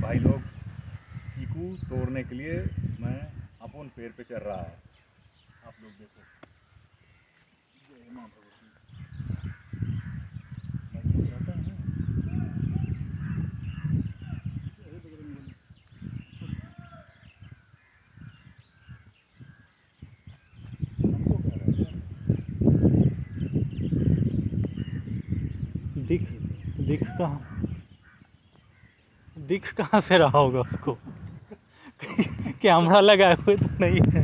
भाई लोग चीकू तोड़ने के लिए मैं अपन पेड़ पे चढ़ रहा है। आप लोग देखो, जय मां भगवती। भाई लोग रहता है ना, ये बजरंगबली। हमको कह रहा है दिख दिख कहाँ से रहा होगा उसको? कैमरा लगाए हुए तो नहीं है।